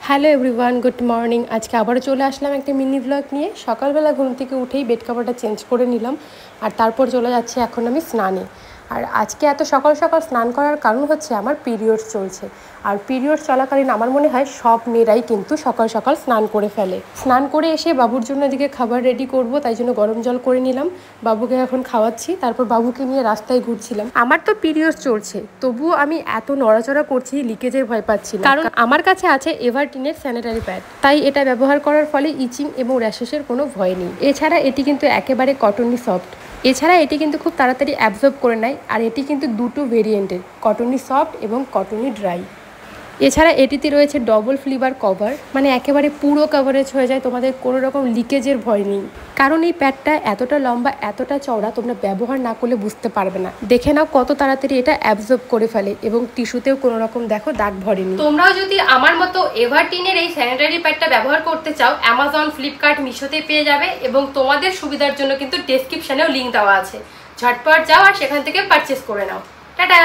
Hello everyone, good morning. আজকে আবারও চলে আসলাম একটা মিনি ব্লগ নিয়ে। সকালবেলা ঘুম থেকে উঠেই বেড কাভারটা চেঞ্জ করে নিলাম, আর তারপর চলে যাচ্ছে এখন আমি স্নানে। আর আজকে এত সকাল সকাল স্নান করার কারণ হচ্ছে আমার পিরিয়ডস চলছে। আর পিরিয়ডস চলাকালীন আমার মনে হয় সব মেয়েরাই কিন্তু সকাল সকাল স্নান করে ফেলে। স্নান করে এসে বাবুর জন্য এদিকে খাবার রেডি করব, তাই জন্য গরম জল করে নিলাম। বাবুকে এখন খাওয়াচ্ছি, তারপর বাবুকে নিয়ে রাস্তায় ঘুরছিলাম। আমার তো পিরিয়ডস চলছে, তবুও আমি এত নড়াচড়া করছি, লিকেজের ভয় পাচ্ছি না, কারণ আমার কাছে আছে এভারটিনের স্যানিটারি প্যাড। তাই এটা ব্যবহার করার ফলে ইচিং এবং র্যাশেসের কোনো ভয় নেই। এছাড়া এটি কিন্তু একেবারে কটনি সফট। এছাড়া এটি কিন্তু খুব তাড়াতাড়ি অ্যাবজর্ব করে নেয়। আর এটি কিন্তু দুটো ভেরিয়েন্টের, কটনি সফট এবং কটনি ড্রাই। এছাড়া এটিতে রয়েছে ডবল ফ্লিভার কভার, মানে একেবারে পুরো কভারেজ হয়ে যায়, তোমাদের কোনো রকম লিকেজের ভয় নেই। কারণ এই প্যাডটা এতটা লম্বা, এতটা চওড়া, তোমরা ব্যবহার না করলে বুঝতে পারবে না। দেখে নাও কত তাড়াতাড়ি এটা অ্যাবজর্ব করে ফেলে, এবং টিস্যুতেও কোনো রকম দেখো দাগ ভরেনি। তোমরাও যদি আমার মতো এভারটিনের এই স্যানিটারি প্যাডটা ব্যবহার করতে চাও, অ্যামাজন, ফ্লিপকার্ট, মিশোতে পেয়ে যাবে, এবং তোমাদের সুবিধার জন্য কিন্তু ডেসক্রিপশনেও লিঙ্ক দেওয়া আছে। ঝটপট যাও আর সেখান থেকে পারচেস করে নাও। টাটা।